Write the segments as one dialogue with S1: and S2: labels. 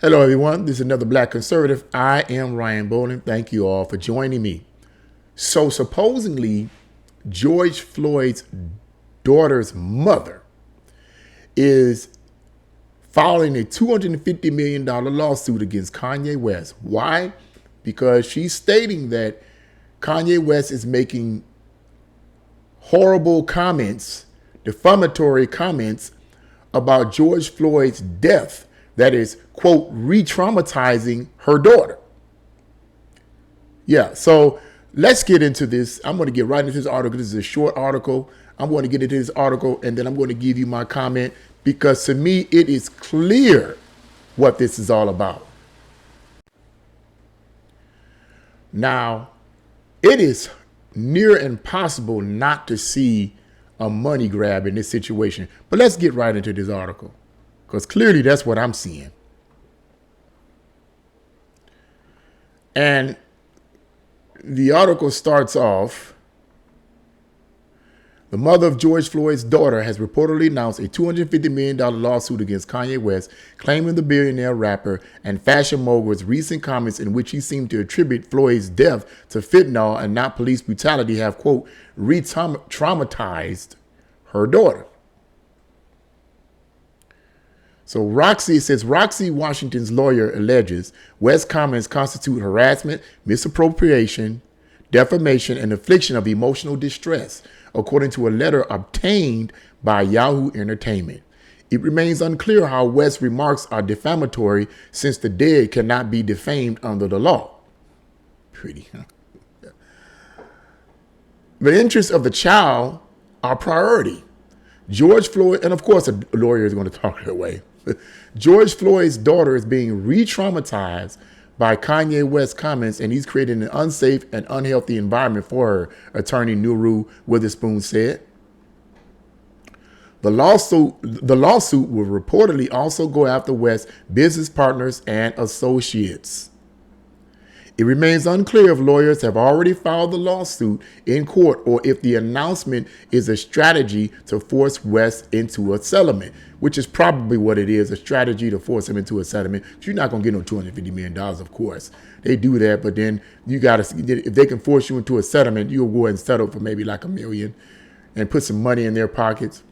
S1: Hello, everyone. This is another Black Conservative. I am Ryan Bowling. Thank you all for joining me. So supposedly, George Floyd's daughter's mother is filing a $250 million lawsuit against Kanye West. Why? Because she's stating that Kanye West is making horrible comments, defamatory comments about George Floyd's death that is, quote, re-traumatizing her daughter. Yeah, so let's get into this. I'm going to get right into this article. This is a short article. I'm going to get into this article, and then I'm going to give you my comment, because to me, it is clear what this is all about. Now, it is near impossible not to see a money grab in this situation. But let's get right into this article, because clearly that's what I'm seeing. And the article starts off, the mother of George Floyd's daughter has reportedly announced a $250 million lawsuit against Kanye West, claiming the billionaire rapper and fashion mogul's recent comments in which he seemed to attribute Floyd's death to fentanyl and not police brutality have, quote, re-traumatized her daughter. So Roxy says, Roxy Washington's lawyer alleges West's comments constitute harassment, misappropriation, defamation, and infliction of emotional distress, according to a letter obtained by Yahoo Entertainment. It remains unclear how West's remarks are defamatory, since the dead cannot be defamed under the law. Pretty, huh? The interests of the child are priority. George Floyd, and of course a lawyer is going to talk her way. George Floyd's daughter is being re-traumatized by Kanye West's comments, and he's creating an unsafe and unhealthy environment for her, attorney Nuru Witherspoon said. The lawsuit will reportedly also go after West's business partners and associates. It remains unclear if lawyers have already filed the lawsuit in court or if the announcement is a strategy to force West into a settlement, which is probably what it is, a strategy to force him into a settlement. You're not going to get no $250 million, of course. They do that, but then you got to, if they can force you into a settlement, you'll go ahead and settle for maybe like $1 million and put some money in their pockets,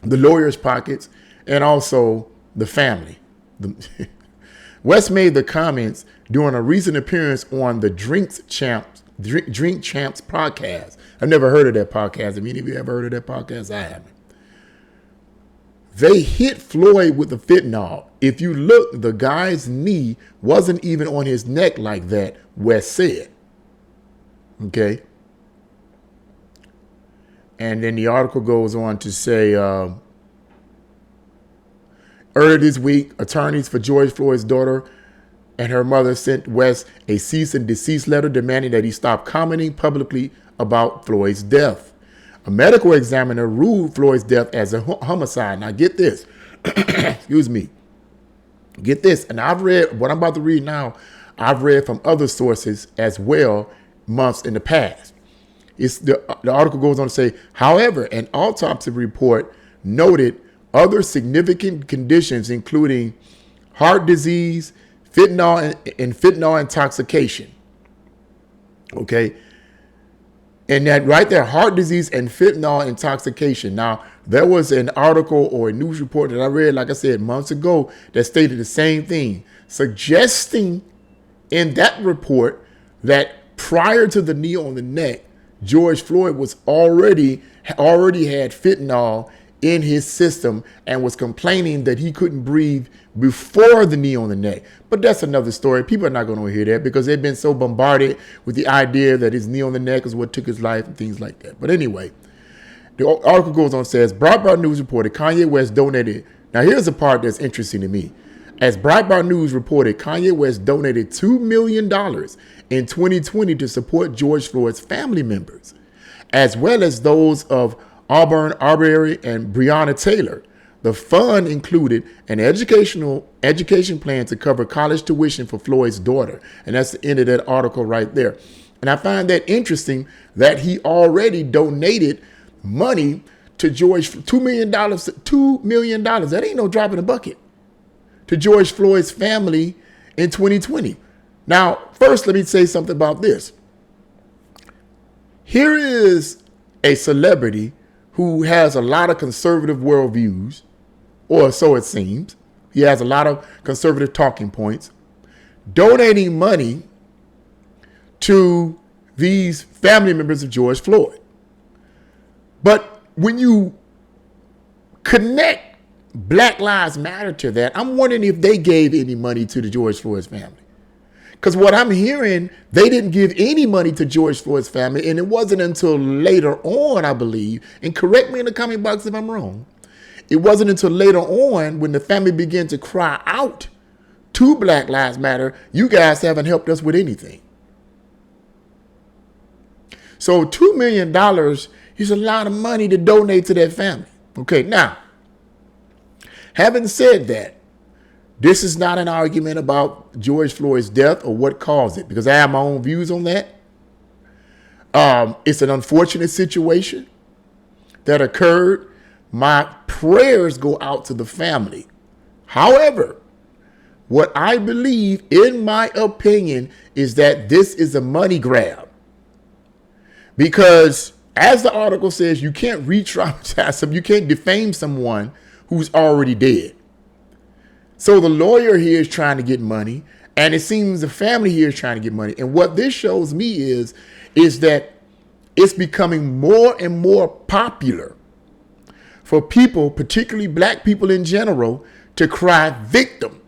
S1: the lawyers' pockets, and also the family. West made the comments during a recent appearance on the Drink Champs podcast. I've never heard of that podcast. Have any of you ever heard of that podcast? I haven't. They hit Floyd with the fentanyl. If you look, the guy's knee wasn't even on his neck like that, West said. Okay. And then the article goes on to say, earlier this week, attorneys for George Floyd's daughter and her mother sent West a cease and desist letter demanding that he stop commenting publicly about Floyd's death. A medical examiner ruled Floyd's death as a homicide. Now get this, excuse me, get this. And I've read what I'm about to read now. I've read from other sources as well, months in the past. The article goes on to say, however, an autopsy report noted other significant conditions, including heart disease, fentanyl and fentanyl intoxication. Okay. And that right there, heart disease and fentanyl intoxication. Now, there was an article or a news report that I read, like I said, months ago, that stated the same thing, suggesting in that report that prior to the knee on the neck, George Floyd was already had fentanyl in his system and was complaining that he couldn't breathe before the knee on the neck. But that's another story. People are not going to hear that because they've been so bombarded with the idea that his knee on the neck is what took his life and things like that. But anyway, the article goes on and says, Breitbart News reported Kanye West donated. Now here's the part that's interesting to me. As Breitbart News reported, Kanye West donated $2 million in 2020 to support George Floyd's family members, as well as those of Auburn Arbery and Breonna Taylor. The fund included an education plan to cover college tuition for Floyd's daughter. And that's the end of that article right there. And I find that interesting that he already donated money to George, $2 million. $2 million. That ain't no drop in the bucket. to George Floyd's family in 2020. Now, first, let me say something about this. Here is a celebrity who has a lot of conservative worldviews, or so it seems. He has a lot of conservative talking points, donating money to these family members of George Floyd. But when you connect Black Lives Matter to that, I'm wondering if they gave any money to the George Floyd's family. Because what I'm hearing, they didn't give any money to George Floyd's family, and it wasn't until later on, I believe, and correct me in the comment box if I'm wrong, it wasn't until later on when the family began to cry out to Black Lives Matter, you guys haven't helped us with anything. So $2 million is a lot of money to donate to that family. Okay, now, having said that, this is not an argument about George Floyd's death or what caused it, because I have my own views on that. It's an unfortunate situation that occurred. My prayers go out to the family. However, what I believe, in my opinion, is that this is a money grab. Because as the article says, you can't re-traumatize them. You can't defame someone who's already dead. So the lawyer here is trying to get money, and it seems the family here is trying to get money. And what this shows me is that it's becoming more and more popular for people, particularly Black people in general, to cry victim,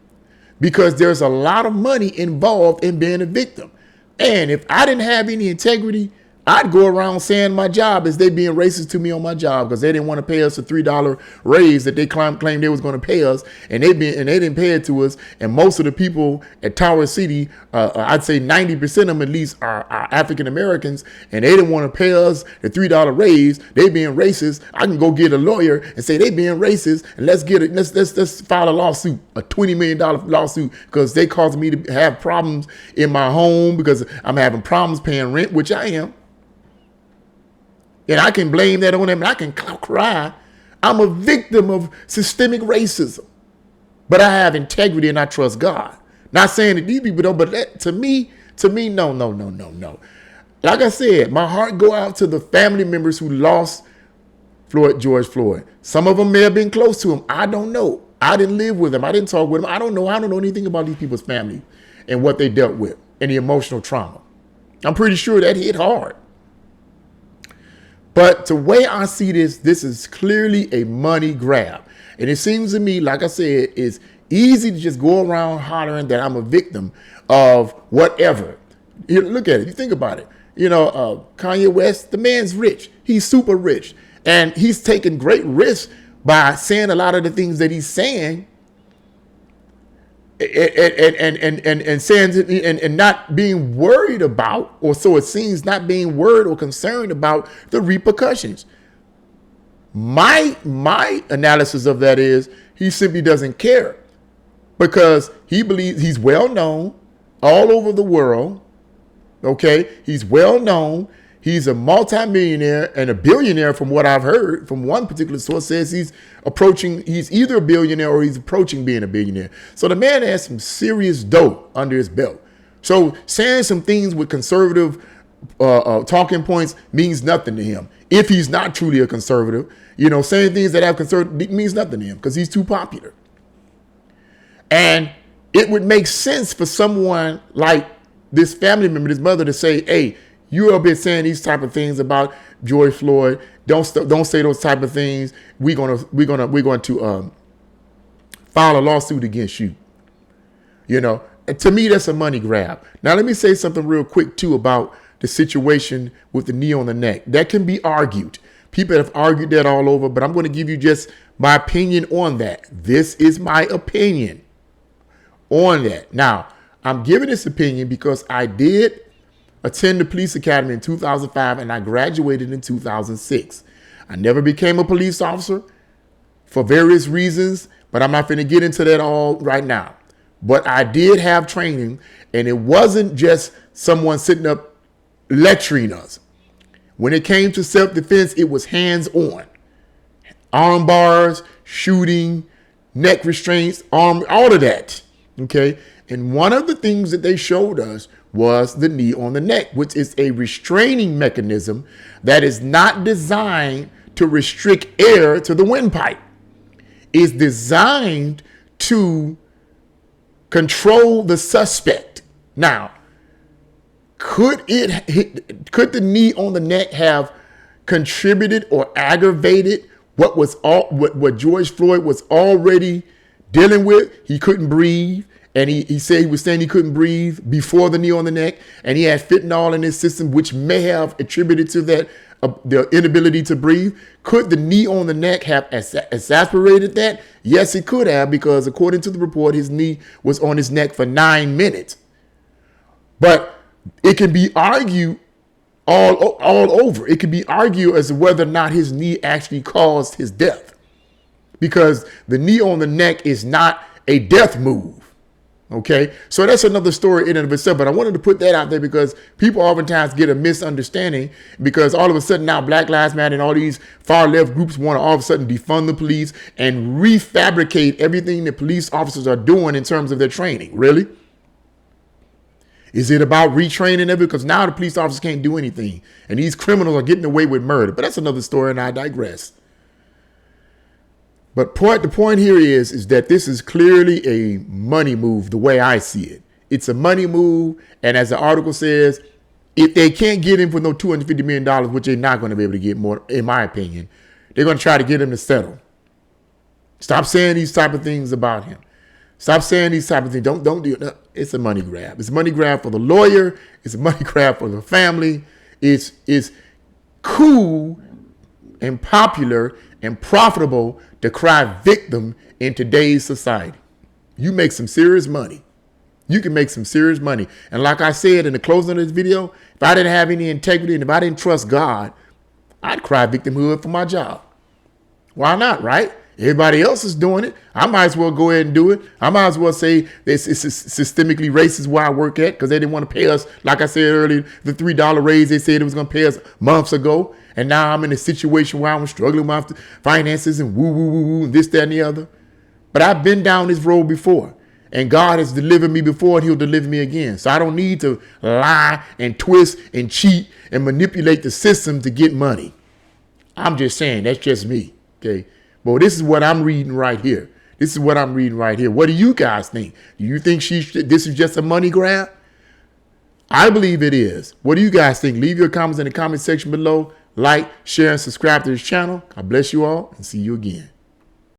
S1: because there's a lot of money involved in being a victim. And if I didn't have any integrity, I'd go around saying my job is they being racist to me on my job because they didn't want to pay us a $3 raise that they claimed they was going to pay us, and they didn't pay it to us. And most of the people at Tower City, I'd say 90% of them at least are African Americans, and they didn't want to pay us the $3 raise. They being racist. I can go get a lawyer and say they being racist, and let's file a lawsuit, a $20 million lawsuit, because they caused me to have problems in my home because I'm having problems paying rent, which I am. And I can blame that on them, and I can cry. I'm a victim of systemic racism. But I have integrity and I trust God. Not saying that these people don't, but that, to me, no. Like I said, my heart go out to the family members who lost George Floyd. Some of them may have been close to him. I don't know. I didn't live with them. I didn't talk with them. I don't know anything about these people's family and what they dealt with and the emotional trauma. I'm pretty sure that hit hard. But the way I see this is clearly a money grab. And it seems to me, like I said, it's easy to just go around hollering that I'm a victim of whatever. You look at it. You think about it. Kanye West, the man's rich. He's super rich. And he's taking great risks by saying a lot of the things that he's saying and saying and not being worried about, or so it seems, not being worried or concerned about the repercussions. My analysis of that is he simply doesn't care, because he believes he's well known all over the world. Okay, he's well known. He's a multimillionaire and a billionaire, from what I've heard from one particular source. Says he's either a billionaire or he's approaching being a billionaire. So the man has some serious dough under his belt. So saying some things with conservative talking points means nothing to him. If he's not truly a conservative, saying things that have conservative means nothing to him because he's too popular. And it would make sense for someone like this family member, this mother, to say, hey, you have been saying these type of things about George Floyd. Don't say those type of things. We're going to file a lawsuit against you. To me, that's a money grab. Now, let me say something real quick too about the situation with the knee on the neck. That can be argued. People have argued that all over, but I'm going to give you just my opinion on that. This is my opinion on that. Now, I'm giving this opinion because I did attend the police academy in 2005 and I graduated in 2006. I never became a police officer for various reasons, but I'm not going to get into that all right now. But I did have training, and it wasn't just someone sitting up lecturing us. When it came to self-defense, it was hands-on. Arm bars, shooting, neck restraints, arm, all of that. Okay. And one of the things that they showed us was the knee on the neck, which is a restraining mechanism that is not designed to restrict air to the windpipe. It's designed to control the suspect. Now, could the knee on the neck have contributed or aggravated what George Floyd was already dealing with? He couldn't breathe. And he said he was saying he couldn't breathe before the knee on the neck. And he had fentanyl in his system, which may have attributed to that, the inability to breathe. Could the knee on the neck have exacerbated that? Yes, it could have, because according to the report, his knee was on his neck for 9 minutes. But it can be argued all over. It can be argued as to whether or not his knee actually caused his death, because the knee on the neck is not a death move. Okay, so that's another story in and of itself. But I wanted to put that out there because people oftentimes get a misunderstanding, because all of a sudden now Black Lives Matter and all these far left groups want to all of a sudden defund the police and refabricate everything that police officers are doing in terms of their training. Really? Is it about retraining them? Because now the police officers can't do anything and these criminals are getting away with murder. But that's another story, and I digress. But the point here is that this is clearly a money move, the way I see it. It's a money move. And as the article says, if they can't get him for no $250 million, which they're not going to be able to get more, in my opinion, they're going to try to get him to settle. Stop saying these type of things about him. Stop saying these type of things. Don't do it. It's a money grab. It's a money grab for the lawyer. It's a money grab for the family. It's cool and popular and profitable to cry victim in today's society. You make some serious money. You can make some serious money. And like I said in the closing of this video, if I didn't have any integrity and if I didn't trust God, I'd cry victimhood for my job. Why not, right? Everybody else is doing it. I might as well go ahead and do it. I might as well say this is systemically racist where I work at, because they didn't want to pay us, like I said earlier, the $3 raise they said it was going to pay us months ago. And now I'm in a situation where I'm struggling with my finances and woo, and this, that, and the other. But I've been down this road before. And God has delivered me before, and he'll deliver me again. So I don't need to lie and twist and cheat and manipulate the system to get money. I'm just saying, that's just me. Okay. Well, this is what I'm reading right here. This is what I'm reading right here. What do you guys think? Do you think this is just a money grab? I believe it is. What do you guys think? Leave your comments in the comment section below. Like, share, and subscribe to this channel. God bless you all, and see you again.